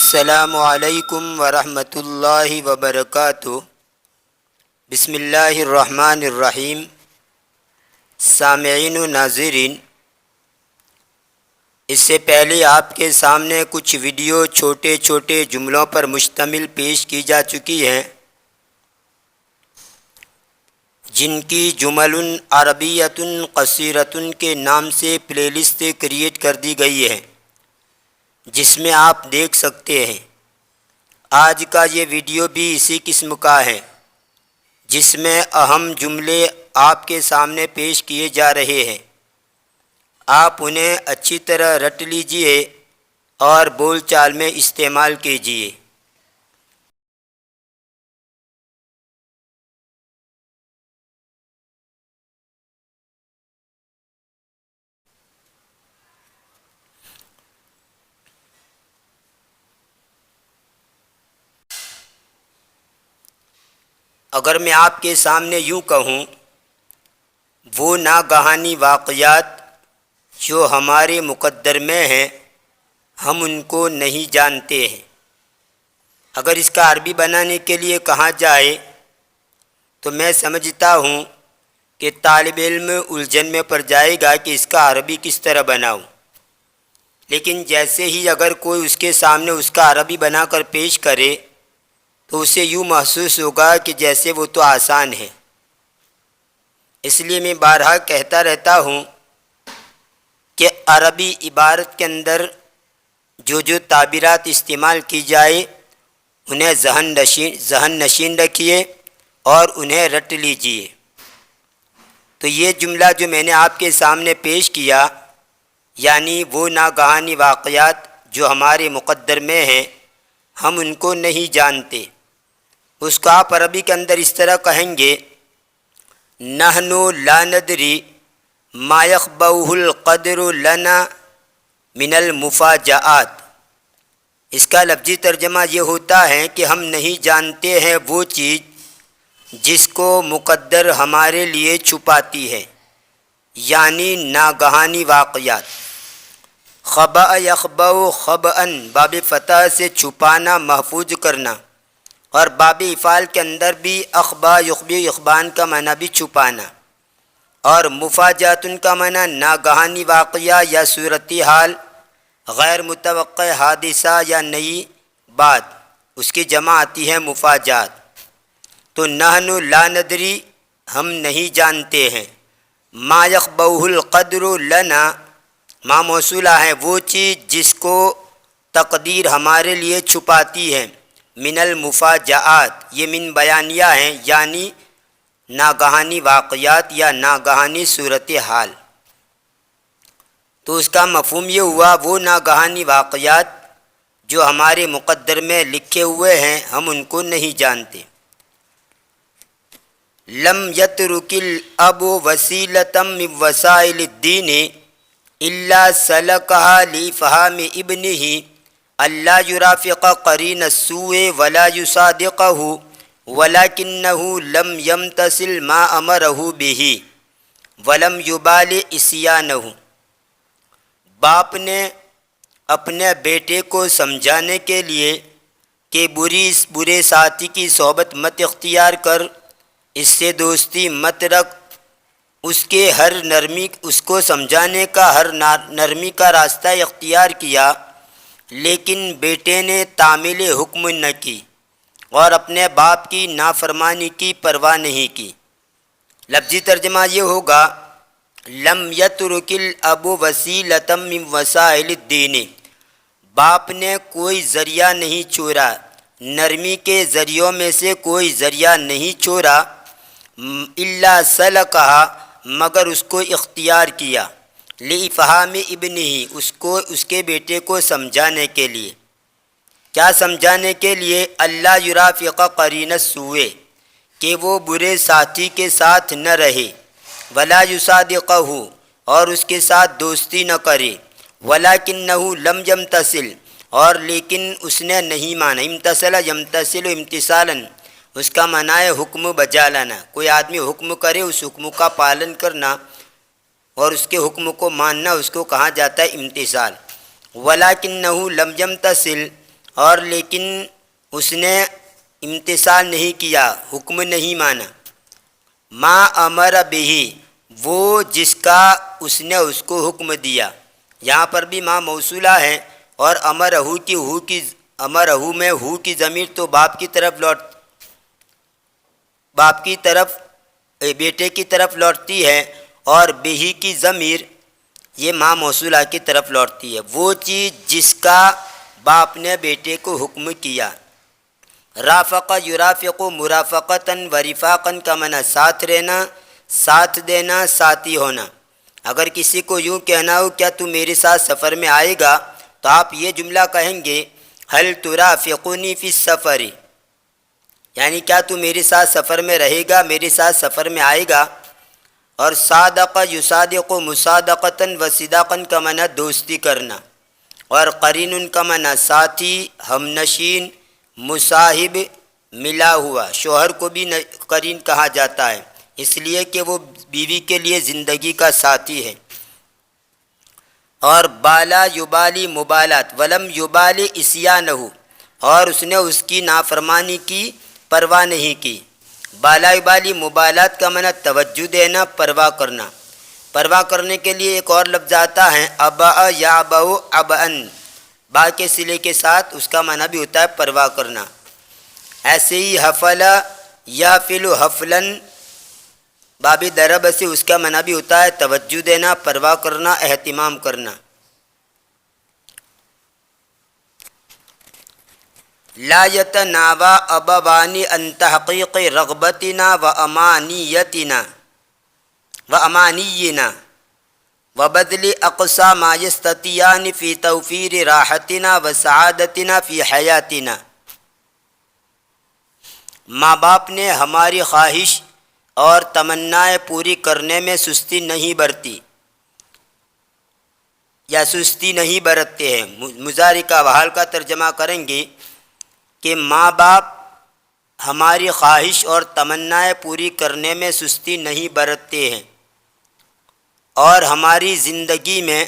السلام علیکم ورحمۃ اللہ وبرکاتہ۔ بسم اللہ الرحمن الرحیم۔ سامعین و ناظرین، اس سے پہلے آپ کے سامنے کچھ ویڈیو چھوٹے چھوٹے جملوں پر مشتمل پیش کی جا چکی ہیں، جن کی جمل عربیۃ قصیرۃ کے نام سے پلے لسٹ کریٹ کر دی گئی ہے، جس میں آپ دیکھ سکتے ہیں۔ آج کا یہ ویڈیو بھی اسی قسم کا ہے، جس میں اہم جملے آپ کے سامنے پیش کیے جا رہے ہیں۔ آپ انہیں اچھی طرح رٹ لیجئے اور بول چال میں استعمال کیجئے۔ اگر میں آپ کے سامنے یوں کہوں، وہ ناگہانی واقعات جو ہمارے مقدر میں ہیں، ہم ان کو نہیں جانتے ہیں۔ اگر اس کا عربی بنانے کے لیے کہا جائے تو میں سمجھتا ہوں کہ طالب علم الجھن میں پڑ جائے گا کہ اس کا عربی کس طرح بناؤں۔ لیکن جیسے ہی اگر کوئی اس کے سامنے اس کا عربی بنا کر پیش کرے تو اسے یوں محسوس ہوگا کہ جیسے وہ تو آسان ہے۔ اس لیے میں بارہا کہتا رہتا ہوں کہ عربی عبارت کے اندر جو تعبیرات استعمال کی جائے انہیں ذہن نشین رکھیے اور انہیں رٹ لیجئے۔ تو یہ جملہ جو میں نے آپ کے سامنے پیش کیا، یعنی وہ ناگہانی واقعات جو ہمارے مقدر میں ہیں، ہم ان کو نہیں جانتے، اس کو آپ عربی کے اندر اس طرح کہیں گے: نحن لا ندری ما یخبؤہ القدر لنا من المفاجآت۔ اس کا لفظی ترجمہ یہ ہوتا ہے کہ ہم نہیں جانتے ہیں وہ چیز جس کو مقدر ہمارے لیے چھپاتی ہے، یعنی ناگہانی واقعات۔ خبأ یخبؤ خبأً، باب فتح سے چھپانا، محفوظ کرنا، اور باب افعال کے اندر بھی اخبا یخبی اخبان کا معنی بھی چھپانا، اور مفاجات کا معنی ناگہانی واقعہ یا صورتحال، غیر متوقع حادثہ یا نئی بات، اس کی جمع آتی ہے مفاجات۔ تو نحن لا ندری، ہم نہیں جانتے ہیں، ما یخبؤہ القدر لنا، ما موصولہ ہے وہ چیز جس کو تقدیر ہمارے لیے چھپاتی ہے، من المفاجآت، یہ من بیانیہ ہیں، یعنی ناگہانی واقعات یا ناگہانی صورتحال۔ تو اس کا مفہوم یہ ہوا، وہ ناگہانی واقعات جو ہمارے مقدر میں لکھے ہوئے ہیں، ہم ان کو نہیں جانتے۔ لم یترک الاب وسیلۃ من وسائل الدین الا سلکها لافہام ابنہ اللہ یرافق قرین السوء ولا یصادقہ ولکنہ لم یمتثل ما امرہ بہ ولم یبال عصیانہ۔ باپ نے اپنے بیٹے کو سمجھانے کے لیے کہ برے ساتھی کی صحبت مت اختیار کر، اس سے دوستی مت رکھ، اس کو سمجھانے کا ہر نرمی کا راستہ اختیار کیا، لیکن بیٹے نے تعمیل حکم نہ کی اور اپنے باپ کی نافرمانی کی پرواہ نہیں کی۔ لفظی ترجمہ یہ ہوگا: لم یترک الاب وسیلۃ من وسائل الدین، باپ نے کوئی ذریعہ نہیں چھوڑا، نرمی کے ذریعوں میں سے کوئی ذریعہ نہیں چھوڑا، الا سلکہا، مگر اس کو اختیار کیا، لافہام ابنہ، اس کے بیٹے کو سمجھانے کے لیے۔ کیا سمجھانے کے لیے؟ اللہ یرافق قرین السوء، کہ وہ برے ساتھی کے ساتھ نہ رہے، ولا یصادقہ، اور اس کے ساتھ دوستی نہ کرے، ولکنہ لم یمتثل، اور لیکن اس نے نہیں مانا۔ امتثل یمتثل امتثالا، اس کا معنی ہے حکم بجا لانا۔ کوئی آدمی حکم کرے، اس حکم کا پالن کرنا اور اس کے حکم کو ماننا، اس کو کہا جاتا ہے امتثال۔ ولکنہ لم یمتثل، اور لیکن اس نے امتثال نہیں کیا، حکم نہیں مانا۔ ما امر بہی، وہ جس کا اس نے اس کو حکم دیا۔ یہاں پر بھی ما موصولہ ہے، اور امرہ میں ہو کی ضمیر تو باپ کی طرف بیٹے کی طرف لوٹتی ہے، اور بہی کی ضمیر یہ ما موصولہ کی طرف لوٹتی ہے۔ وہ چیز جس کا باپ نے بیٹے کو حکم کیا۔ رافق یرافق مرافقتاً ورفاقاً کا معنی ساتھ رہنا، ساتھ دینا، ساتھی ہونا۔ اگر کسی کو یوں کہنا ہو کیا تو میرے ساتھ سفر میں آئے گا، تو آپ یہ جملہ کہیں گے هل ترافقنی فی السفر، یعنی کیا تو میرے ساتھ سفر میں رہے گا، میرے ساتھ سفر میں آئے گا۔ اور صادق یصادق مصادقتاً وصداقاً کا معنی دوستی کرنا، اور قرین کا معنی ساتھی، ہمنشین، مصاحب، ملا ہوا۔ شوہر کو بھی قرین کہا جاتا ہے، اس لیے کہ وہ بیوی کے لیے زندگی کا ساتھی ہے۔ اور بالا یبالی مبالات، ولم یبالی عصیانہ، اور اس نے اس کی نافرمانی کی پرواہ نہیں کی۔ بالا یبالی مبالات کا معنی توجہ دینا، پرواہ کرنا۔ پرواہ کرنے کے لیے ایک اور لفظ آتا ہے ابا یابا ابن، با کے صلے کے ساتھ اس کا معنی بھی ہوتا ہے پرواہ کرنا۔ ایسے ہی حفلا یحفل حفلاً، باب درب سے اس کا معنی بھی ہوتا ہے توجہ دینا، پرواہ کرنا، اہتمام کرنا۔ لا یتناوی ابوان عن تحقیق رغبتنا وامانینا وبذل اقصی ما یستطیعان فی توفیر راحتنا وسعادتنا فی حیاتنا۔ ماں باپ نے ہماری خواہش اور تمنائیں پوری کرنے میں سستی نہیں برتی یا سستی نہیں برتتے ہیں۔ مضارع کا بحال کا ترجمہ کریں گے کہ ماں باپ ہماری خواہش اور تمنائیں پوری کرنے میں سستی نہیں برتتے ہیں، اور ہماری زندگی میں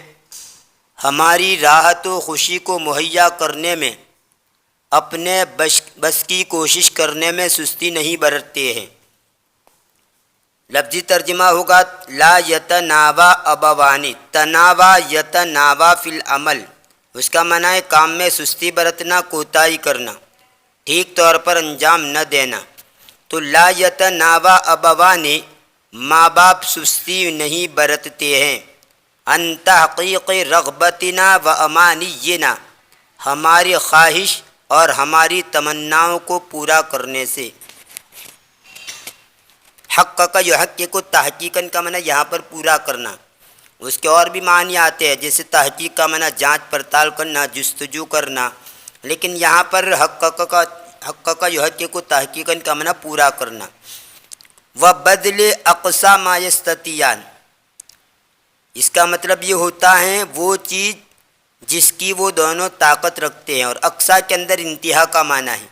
ہماری راحت و خوشی کو مہیا کرنے میں اپنے بس کی کوشش کرنے میں سستی نہیں برتتے ہیں۔ لفظی ترجمہ ہوگا لا یتناوی ابوانی، تناوی یتناوی فی العمل، اس کا معنی ہے کام میں سستی برتنا، کوتاہی کرنا، ٹھیک طور پر انجام نہ دینا۔ تو لا یتناوی ابوانی، ماں باپ سستی نہیں برتتے ہیں، ان تحقیق رغبتنا و امانینا، ہماری خواہش اور ہماری تمناؤں کو پورا کرنے سے۔ حق کا یحقق تحقیقاً کا معنی یہاں پر پورا کرنا، اس کے اور بھی معنی آتے ہیں، جیسے تحقیق کا معنی جانچ پڑتال کرنا، جستجو کرنا، لیکن یہاں پر حق کا یحقق تحقیقاً کا معنی پورا کرنا۔ وبذل اقصی ما یستطیعان، اس کا مطلب یہ ہوتا ہے وہ چیز جس کی وہ دونوں طاقت رکھتے ہیں، اور اقصی کے اندر انتہا کا معنی ہے،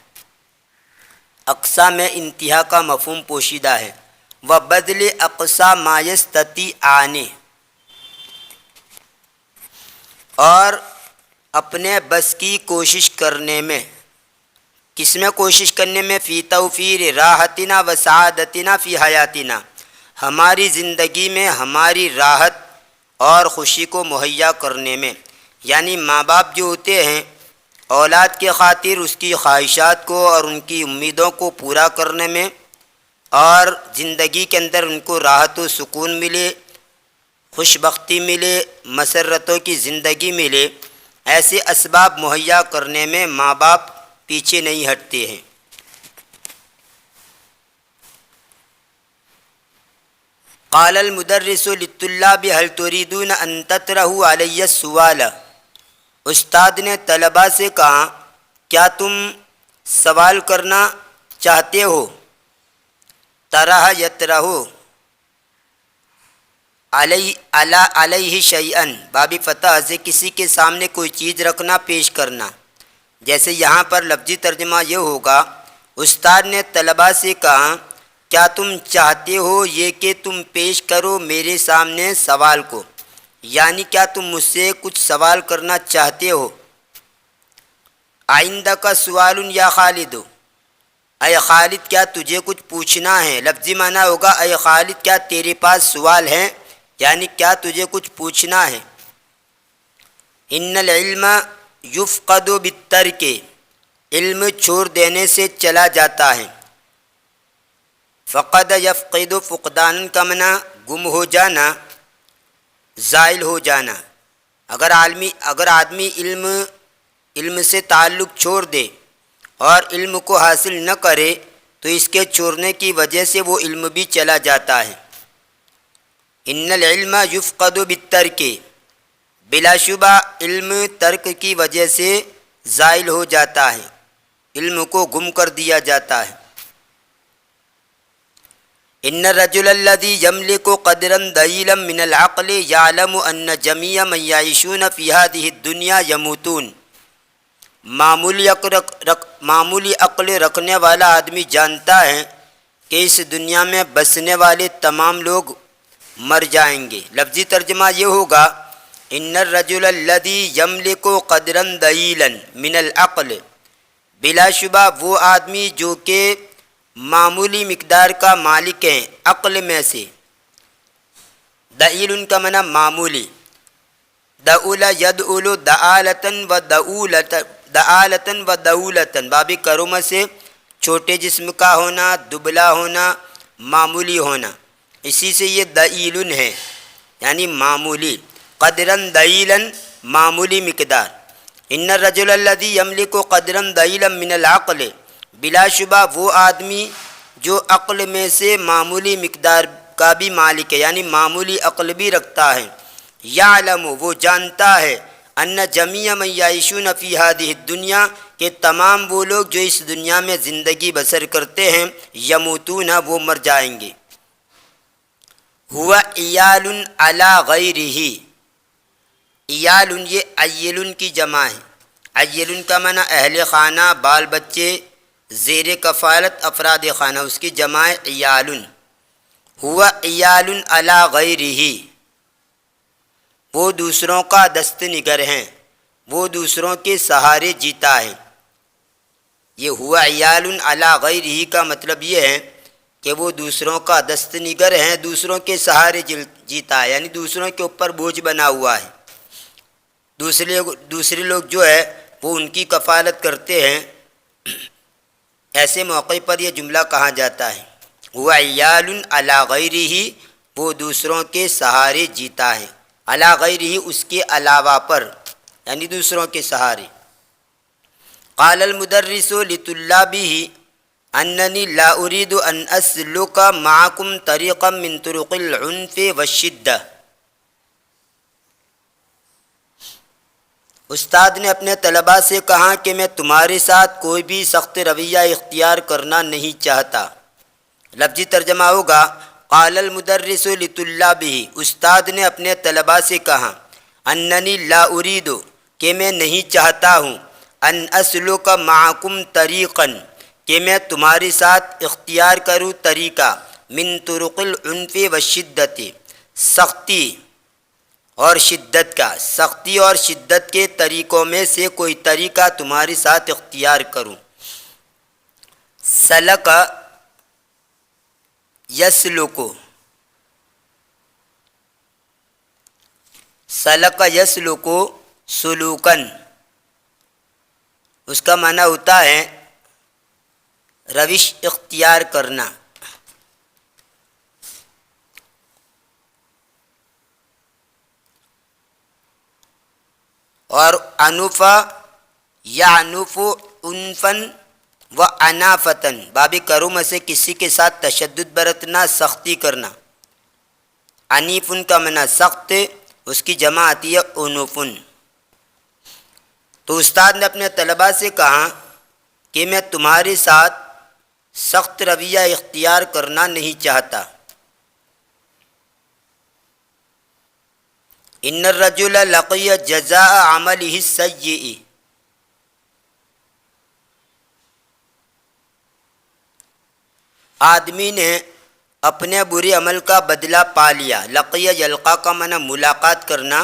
اقصی میں انتہا کا مفہوم پوشیدہ ہے۔ وبذل اقصی ما یستطیعان، اور اپنے بس کی کوشش کرنے میں، کس میں کوشش کرنے میں؟ فی توفیر راحتنا و سعادتنا فی حیاتنا، ہماری زندگی میں ہماری راحت اور خوشی کو مہیا کرنے میں۔ یعنی ماں باپ جو ہوتے ہیں اولاد کے خاطر اس کی خواہشات کو اور ان کی امیدوں کو پورا کرنے میں، اور زندگی کے اندر ان کو راحت و سکون ملے، خوش بختی ملے، مسرتوں کی زندگی ملے، ایسے اسباب مہیا کرنے میں ماں باپ پیچھے نہیں ہٹتے ہیں۔ قال المدرس للطلاب هل تريدون ان تطرحوا علي السؤال، استاد نے طلباء سے کہا کیا تم سوال کرنا چاہتے ہو؟ طرح یطرح علیہ شیئن، باب فتح سے کسی کے سامنے کوئی چیز رکھنا، پیش کرنا۔ جیسے یہاں پر لفظی ترجمہ یہ ہوگا استاد نے طلباء سے کہا کیا تم چاہتے ہو یہ کہ تم پیش کرو میرے سامنے سوال کو، یعنی کیا تم مجھ سے کچھ سوال کرنا چاہتے ہو؟ آئندہ کا سوال یا خالد، اے خالد کیا تجھے کچھ پوچھنا ہے؟ لفظی معنی ہوگا اے خالد کیا تیرے پاس سوال ہے، یعنی کیا تجھے کچھ پوچھنا ہے۔ ان العلم یفقد بالترک، علم چھوڑ دینے سے چلا جاتا ہے۔ فقد یفقد، فقدان کا معنی گم ہو جانا، زائل ہو جانا۔ اگر آدمی علم سے تعلق چھوڑ دے اور علم کو حاصل نہ کرے تو اس کے چھوڑنے کی وجہ سے وہ علم بھی چلا جاتا ہے۔ ان العلم یفقد بالترک، بلا شبہ علم ترک کی وجہ سے زائل ہو جاتا ہے، علم کو گم کر دیا جاتا ہے۔ ان الرجل الذي يملك قدرا ضئيلا من العقل يعلم ان جميع من يعيشون في هذه الدنيا يموتون، معمولی عقل رکھنے والا آدمی جانتا ہے کہ اس دنیا میں بسنے والے تمام لوگ مر جائیں گے۔ لفظی ترجمہ یہ ہوگا ان الرجل الذي يملك قدرا ضئيلا من العقل، بلا شبہ وہ آدمی جو کہ معمولی مقدار کا مالک ہیں عقل میں سے۔ ضئیل کا معنی معمولی، دعول یدعول دعالتاً و دعولتاً، باب کرم سے چھوٹے جسم کا ہونا، دبلا ہونا، معمولی ہونا، اسی سے یہ ضئیل ہے یعنی معمولی۔ قدراً ضئیلاً، معمولی مقدار۔ ان الرجل الذي يملك قدرا ضئیلا من العقل، بلا شبہ وہ آدمی جو عقل میں سے معمولی مقدار کا بھی مالک ہے یعنی معمولی عقل بھی رکھتا ہے۔ یعلم، وہ جانتا ہے، ان جمیع من یعیشون فی ہذہ الدنیا، کہ تمام وہ لوگ جو اس دنیا میں زندگی بسر کرتے ہیں، یموتون، وہ مر جائیں گے۔ ہوا عیال علی غیرہ، عیال یہ عیل کی جمع ہے۔ عیل کا معنی اہل خانہ، بال بچے، زیر کفالت افراد خانہ، اس کی جمع عیال۔ ہوا عیال علی غیرہ، وہ دوسروں کا دست نگر ہیں، وہ دوسروں کے سہارے جیتا ہے۔ یہ ہوا عیال علی غیرہ کا مطلب یہ ہے کہ وہ دوسروں کا دست نگر ہیں، دوسروں کے سہارے جیتا ہے، یعنی دوسروں کے اوپر بوجھ بنا ہوا ہے۔ دوسرے لوگ جو ہے وہ ان کی کفالت کرتے ہیں، ایسے موقع پر یہ جملہ کہا جاتا ہے ہوا عیال علی غیرہ، وہ دوسروں کے سہارے جیتا ہے، علی غیرہ اس کے علاوہ پر، یعنی دوسروں کے سہارے۔ قال المدرس لطلابہ اننی لا اريد ان اسلک معکم طریقا من طرق العنف والشدہ، استاد نے اپنے طلباء سے کہا کہ میں تمہارے ساتھ کوئی بھی سخت رویہ اختیار کرنا نہیں چاہتا۔ لفظی ترجمہ ہوگا قال المدرس لطلابہ، استاد نے اپنے طلباء سے کہا اننی لا اريد، کہ میں نہیں چاہتا ہوں، ان اسلک معکم طریقا، کہ میں تمہارے ساتھ اختیار کروں طریقہ، من طرق العنف والشدۃ، سختی اور شدت کا، سختی اور شدت کے طریقوں میں سے کوئی طریقہ تمہارے ساتھ اختیار کروں۔ سلک یسلک، سلک یسلک سلوکن، اس کا معنی ہوتا ہے روش اختیار کرنا۔ اور انوفا یعنف انفن و انافتن، باب کرم سے کسی کے ساتھ تشدد برتنا، سختی کرنا۔ انیفن کا معنی سخت، اس کی جمع آتی ہے انوفن۔ تو استاد نے اپنے طلباء سے کہا کہ میں تمہارے ساتھ سخت رویہ اختیار کرنا نہیں چاہتا۔ ان الرجل لقی جزاء عملہ السیئ، آدمی نے اپنے برے عمل کا بدلہ پا لیا۔ لقی یلقا کا معنی ملاقات کرنا،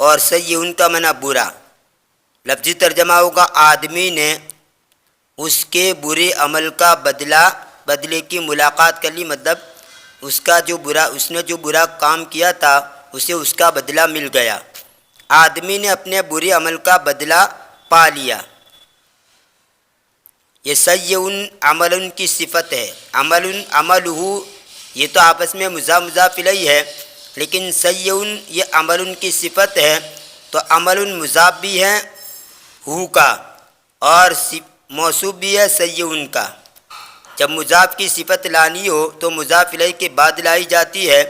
اور سیئ کا معنی برا۔ لفظی ترجمہ ہوگا آدمی نے اس کے برے عمل کا بدلے کی ملاقات کر لی، مطلب اس نے جو برا کام کیا تھا اسے اس کا بدلہ مل گیا، آدمی نے اپنے برے عمل کا بدلہ پا لیا۔ یہ سیئن عمل کی صفت ہے، عملہ یہ تو آپس میں مضاف الیہ ہے، لیکن سیئن یہ عمل کی صفت ہے، تو عمل مضاف بھی ہے ہو کا اور موصوف بھی ہے سیئن کا۔ جب مضاف کی صفت لانی ہو تو مضاف الیہ کے بعد لائی جاتی ہے،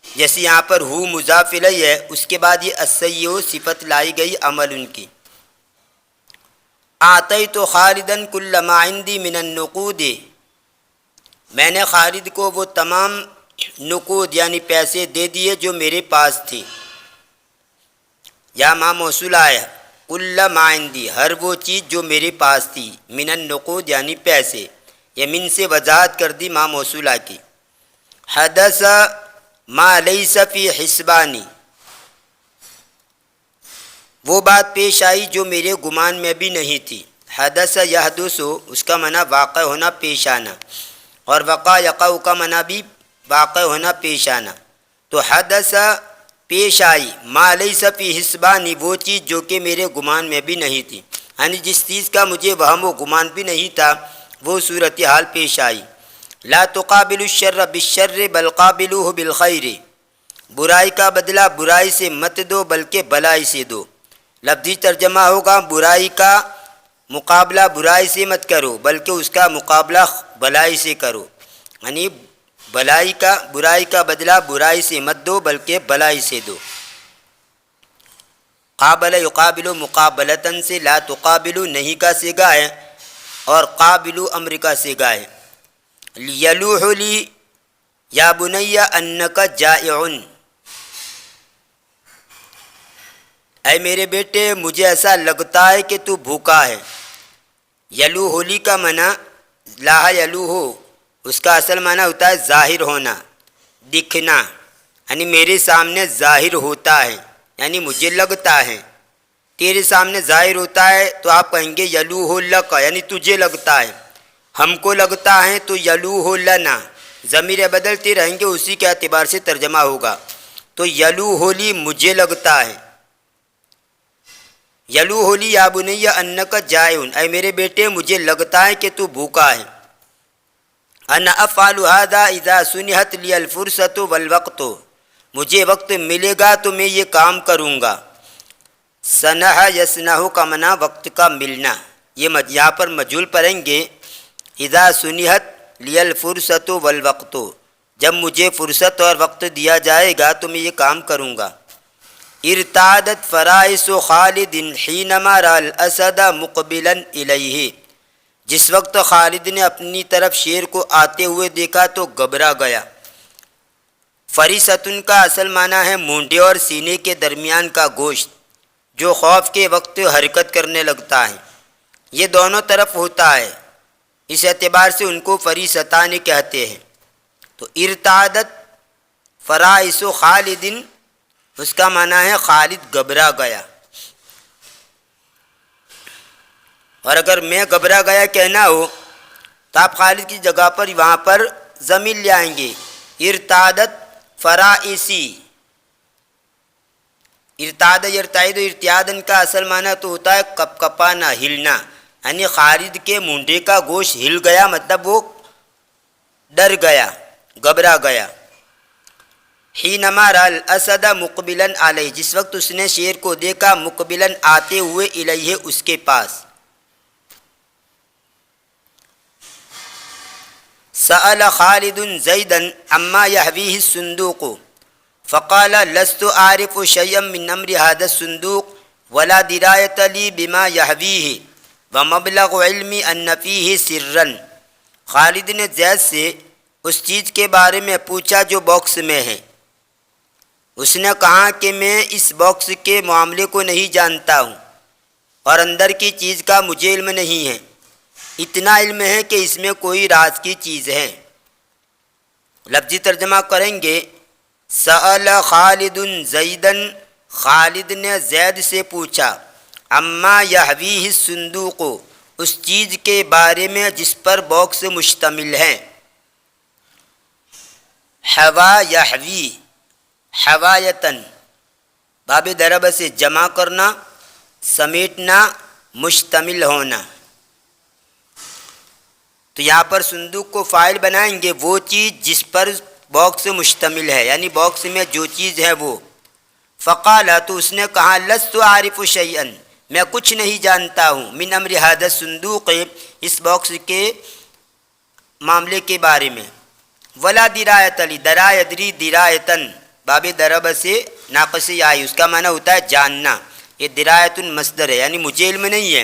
جیسے یہاں پر ہو مضاف الیہ ہے، اس کے بعد یہ السیئ صفت لائی گئی عمل ان کی۔ آتیت خالدا کل ما عندی من النقود، میں نے خالد کو وہ تمام نقود یعنی پیسے دے دیے جو میرے پاس تھی۔ یا ما موصول آیا، کل ما عندی ہر وہ چیز جو میرے پاس تھی، من النقود یعنی پیسے، یہ من سے وضاحت کر دی ما موصولہ کی۔ حدث ما لیس فی حسبانی، وہ بات پیش آئی جو میرے گمان میں بھی نہیں تھی۔ حدث یحدث اس کا معنی واقع ہونا، پیش آنا، اور وقع یقع کا معنی بھی واقع ہونا، پیش آنا۔ تو حدث پیش آئی، ما لیس فی حسبانی وہ چیز جو کہ میرے گمان میں بھی نہیں تھی، یعنی جس چیز کا مجھے وہم و گمان بھی نہیں تھا وہ صورتحال پیش آئی۔ لا تقابل الشر بالشر بل قابلوہ بالخیر، برائی کا بدلہ برائی سے مت دو بلکہ بلائی سے دو۔ لفظی ترجمہ ہوگا برائی کا مقابلہ برائی سے مت کرو بلکہ اس کا مقابلہ بلائی سے کرو، یعنی برائی کا بدلہ برائی سے مت دو بلکہ بلائی سے دو۔ قابل یقابل مقابلتاً سے لا تقابل نہیں کا صیغہ ہے اور قابل امر کا صیغہ ہے۔ یلوح لی یا بنی انک جائع، اے میرے بیٹے مجھے ایسا لگتا ہے کہ تو بھوکا ہے۔ یلوح لی کا معنی لاح یلوح، اس کا اصل معنی ہوتا ہے ظاہر ہونا، دکھنا، یعنی میرے سامنے ظاہر ہوتا ہے، یعنی مجھے لگتا ہے۔ تیرے سامنے ظاہر ہوتا ہے تو آپ کہیں گے یلوح لک، یعنی تجھے لگتا ہے۔ ہم کو لگتا ہے تو یلوح لنا، ضمیر بدلتے رہیں گے، اسی کے اعتبار سے ترجمہ ہوگا۔ تو یلوح لی مجھے لگتا ہے، یلوح لی یا بنی انک جائع، اے میرے بیٹے مجھے لگتا ہے کہ تو بھوکا ہے۔ انا افعل هذا اذا سنحت لی الفرصۃ والوقت، مجھے وقت ملے گا تو میں یہ کام کروں گا۔ سنح یسنح کا معنی وقت کا ملنا، یہ یہاں پر مجہول پڑھیں گے۔ اذا سنحت لی الفرصۃ والوقت، جب مجھے فرصت اور وقت دیا جائے گا تو میں یہ کام کروں گا۔ ارتادت فرائس خالد حینما رأى الاسد مقبلا الیہ، جس وقت خالد نے اپنی طرف شیر کو آتے ہوئے دیکھا تو گھبرا گیا۔ فریستن کا اصل معنی ہے مونڈے اور سینے کے درمیان کا گوشت جو خوف کے وقت حرکت کرنے لگتا ہے، یہ دونوں طرف ہوتا ہے، اس اعتبار سے ان کو فریستان کہتے ہیں۔ تو ارتادت فرائس خالد، اس کا معنی ہے خالد گھبرا گیا، اور اگر میں گھبرا گیا کہنا ہو تو آپ خالد کی جگہ پر وہاں پر ضمیر لے آئیں گے، ارتادت فرائسی۔ ارتاد یرتعد ارتیادن کا اصل معنی تو ہوتا ہے کپ کپانا، ہلنا، یعنی خالد کے مونڈے کا گوشت ہل گیا، مطلب وہ ڈر گیا، گھبرا گیا۔ حینما رأى الاسد مقبلا علیہ، جس وقت اس نے شیر کو دیکھا مقبلا آتے ہوئے الیہ اس کے پاس۔ سأل خالد زیدا عما یحویہ الصندوق فقال لست اعرف شیئا من امر هذا الصندوق ولا دراية لي بما يحویہ ومبلغ علمی ان فیہ سرا، خالد نے زید سے اس چیز کے بارے میں پوچھا جو باکس میں ہے۔ اس نے کہا کہ میں اس باکس کے معاملے کو نہیں جانتا ہوں اور اندر کی چیز کا مجھے علم نہیں ہے، اتنا علم ہے کہ اس میں کوئی راز کی چیز ہے۔ لفظی ترجمہ کریں گے سأل خالد زیدن، خالد نے زید سے پوچھا، اما یحویہ الصندوق، اس چیز کے بارے میں جس پر باکس مشتمل ہے. حوا یحوی، حوایتن، باب ضرب سے جمع کرنا، سمیٹنا، مشتمل ہونا. تو یہاں پر صندوق کو فاعل بنائیں گے وہ چیز جس پر باکس مشتمل ہے، یعنی باکس میں جو چیز ہے وہ. فقال، تو اس نے کہا لست عارف شیئا، میں کچھ نہیں جانتا ہوں، من امر ھذا الصندوق، اس باکس کے معاملے کے بارے میں. ولا درایت لی، درا یدری درایتن، باب ضرب سے ناقص آئی، اس کا معنی ہوتا ہے جاننا. یہ درایت مصدر ہے، یعنی مجھے علم نہیں ہے.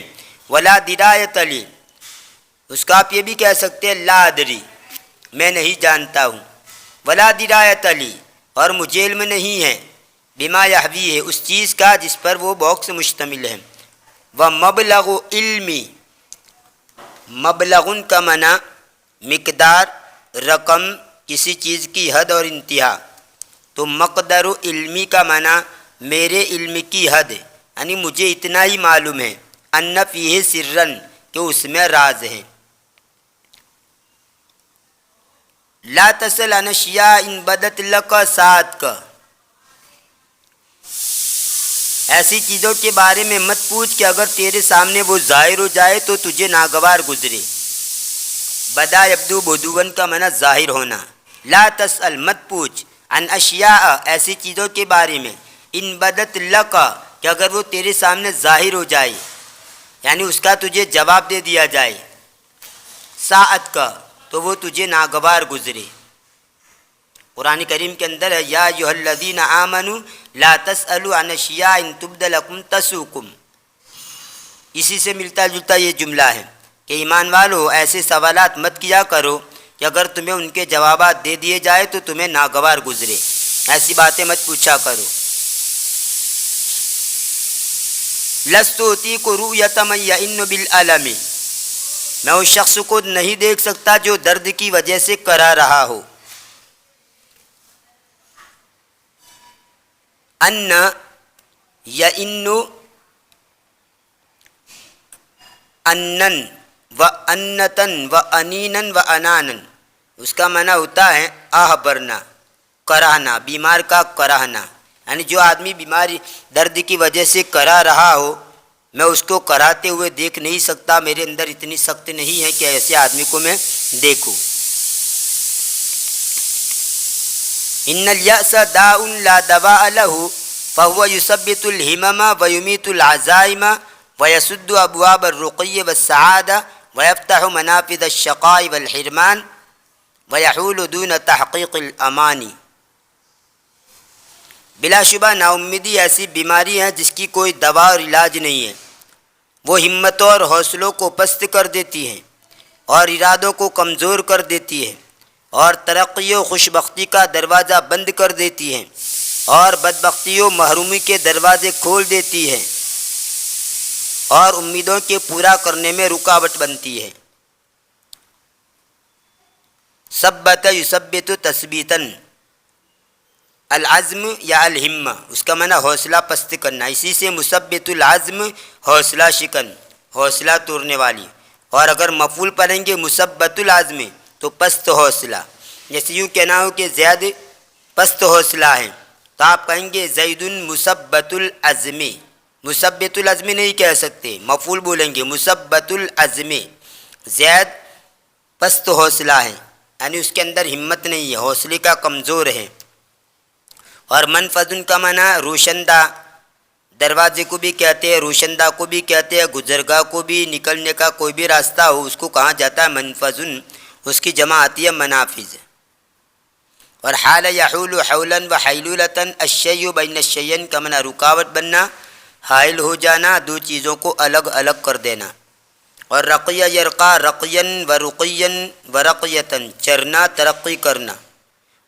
ولا درایت لی، اس کا آپ یہ بھی کہہ سکتے ہیں لا ادری، میں نہیں جانتا ہوں. ولا درایت لی، اور مجھے علم نہیں ہے، بما یحوی ہے، اس چیز کا جس پر وہ باکس مشتمل ہے. ومبلغ علمی، مبلغن کا معنی مقدار، رقم، کسی چیز کی حد اور انتہا. تو مقدر علمی کا معنی میرے علم کی حد، یعنی مجھے اتنا ہی معلوم ہے. ان فیہ سرن، کہ اس میں راز ہے. لا تسل عن اشیاء ان بدت لک ساعت کا، ایسی چیزوں کے بارے میں مت پوچھ کہ اگر تیرے سامنے وہ ظاہر ہو جائے تو تجھے ناگوار گزرے. بدا یبدو بدون کا معنی ظاہر ہونا. لا تسأل، مت پوچھ، عن اشیاء، ایسی چیزوں کے بارے میں، ان بدت لک، کہ اگر وہ تیرے سامنے ظاہر ہو جائے، یعنی اس کا تجھے جواب دے دیا جائے، ساعت کا، تو وہ تجھے ناگوار گزرے. قرآن کریم کے اندر ہے یا ایھا الذین آمنوا لا تسألوا عن اشیاء ان تبد لکم تسؤکم. اسی سے ملتا جلتا یہ جملہ ہے کہ ایمان والو ایسے سوالات مت کیا کرو کہ اگر تمہیں ان کے جوابات دے دیے جائے تو تمہیں ناگوار گزرے، ایسی باتیں مت پوچھا کرو. لست اطیق رؤیۃ من یئن بالالم، میں اس شخص کو نہیں دیکھ سکتا جو درد کی وجہ سے کرا رہا ہو. ان یئن، انن و انتن و انینن و انانن، اس کا معنی ہوتا ہے آہ برنا، کراہنا، بیمار کا کراہنا. یعنی جو آدمی بیماری درد کی وجہ سے کرا رہا ہو، میں اس کو کراتے ہوئے دیکھ نہیں سکتا، میرے اندر اتنی سخت نہیں ہے کہ ایسے آدمی کو میں دیکھوں. ان الیأس داء لا دواء له فهو یثبت الہمم ویمیت العزائم ویسد ابواب الرقی والسعادہ ویفتح منافذ الشقاء والحرمان ویحول دون تحقیق الامانی. بلا شبہ نا امیدی ایسی بیماری ہے جس کی کوئی دوا اور علاج نہیں ہے. وہ ہمتوں اور حوصلوں کو پست کر دیتی ہے اور ارادوں کو کمزور کر دیتی ہے اور ترقی و خوشبختی کا دروازہ بند کر دیتی ہے اور بدبختی و محرومی کے دروازے کھول دیتی ہے اور امیدوں کے پورا کرنے میں رکاوٹ بنتی ہے. ثبت یثبت تثبیتاً، العزم یا الہمہ، اس کا معنی حوصلہ پست کرنا، اسی سے مثبت العزم، حوصلہ شکن، حوصلہ توڑنے والی. اور اگر مفعول پڑھیں گے مثبت العزم تو پست حوصلہ. جیسے یوں کہنا ہو کہ زید پست حوصلہ ہیں تو آپ کہیں گے زید مثبت العزم. مثبت العزم نہیں کہہ سکتے، مفعول بولیں گے مثبت العزم. زید پست حوصلہ ہیں، یعنی اس کے اندر ہمت نہیں ہے، حوصلے کا کمزور ہے. اور منفذ کا معنی روشندہ، دروازے کو بھی کہتے ہیں، روشندہ کو بھی کہتے ہیں، گزرگاہ کو بھی، نکلنے کا کوئی بھی راستہ ہو اس کو کہا جاتا ہے منفذ، اس کی جمع آتی ہے منافذ. اور حال یحول حولا و حیلولۃ، الشیء بین الشیئین کا معنی رکاوٹ بننا، حائل ہو جانا، دو چیزوں کو الگ الگ کر دینا. اور رقیہ یرقا، رقین و رقین و رقیتن، چرنا، ترقی کرنا.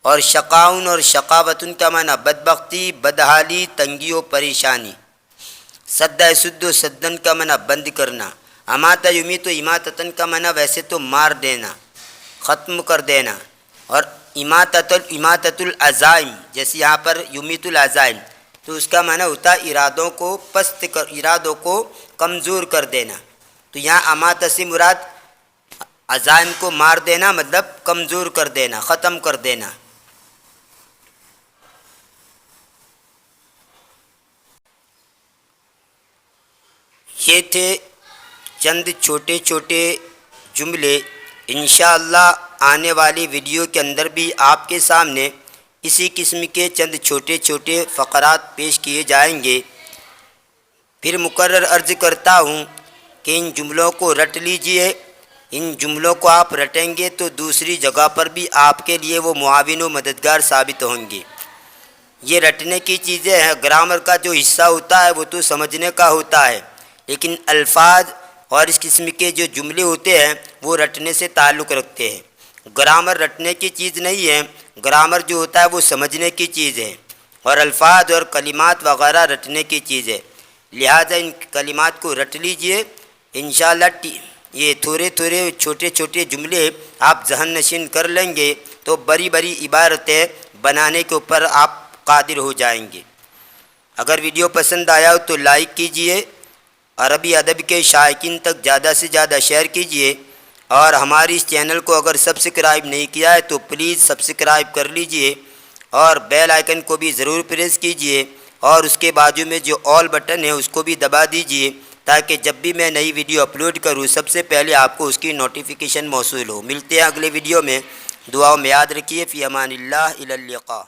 اور شقاؤن اور شقاوتن کا معنی بدبختی، بدحالی، تنگی و پریشانی. سد سد و سدن کا معنی بند کرنا. امات یمیت و اماتتن کا معنی ویسے تو مار دینا، ختم کر دینا. اور اماتت العزائم، جیسے یہاں پر یمیت العزائم، تو اس کا معنی ہوتا ہے ارادوں کو کمزور کر دینا۔ تو یہاں اماتہ سے مراد عزائم کو مار دینا، مطلب کمزور کر دینا، ختم کر دینا۔ یہ تھے چند چھوٹے چھوٹے جملے۔ انشاءاللہ آنے والی ویڈیو کے اندر بھی آپ کے سامنے اسی قسم کے چند چھوٹے چھوٹے فقرات پیش کیے جائیں گے۔ پھر مکرر عرض کرتا ہوں کہ ان جملوں کو رٹ لیجئے۔ ان جملوں کو آپ رٹیں گے تو دوسری جگہ پر بھی آپ کے لیے وہ معاون و مددگار ثابت ہوں گے۔ یہ رٹنے کی چیزیں ہیں۔ گرامر کا جو حصہ ہوتا ہے وہ تو سمجھنے کا ہوتا ہے، لیکن الفاظ اور اس قسم کے جو جملے ہوتے ہیں وہ رٹنے سے تعلق رکھتے ہیں۔ گرامر رٹنے کی چیز نہیں ہے، گرامر جو ہوتا ہے وہ سمجھنے کی چیز ہے، اور الفاظ اور کلمات وغیرہ رٹنے کی چیز ہے۔ لہذا ان کلمات کو رٹ لیجئے۔ انشاءاللہ یہ تھوڑے تھوڑے چھوٹے چھوٹے جملے آپ ذہن نشین کر لیں گے تو بڑی بڑی عبارتیں بنانے کے اوپر آپ قادر ہو جائیں گے۔ اگر ویڈیو پسند آیا ہو تو لائک کیجئے، عربی ادب کے شائقین تک زیادہ سے زیادہ شیئر کیجئے، اور ہماری اس چینل کو اگر سبسکرائب نہیں کیا ہے تو پلیز سبسکرائب کر لیجئے، اور بیل آئیکن کو بھی ضرور پریس کیجئے، اور اس کے بازو میں جو آل بٹن ہے اس کو بھی دبا دیجئے، تاکہ جب بھی میں نئی ویڈیو اپلوڈ کروں سب سے پہلے آپ کو اس کی نوٹیفیکیشن موصول ہو۔ ملتے ہیں اگلے ویڈیو میں، دعاؤں میں یاد رکھیے۔ فی امان اللہ، الی اللقاء۔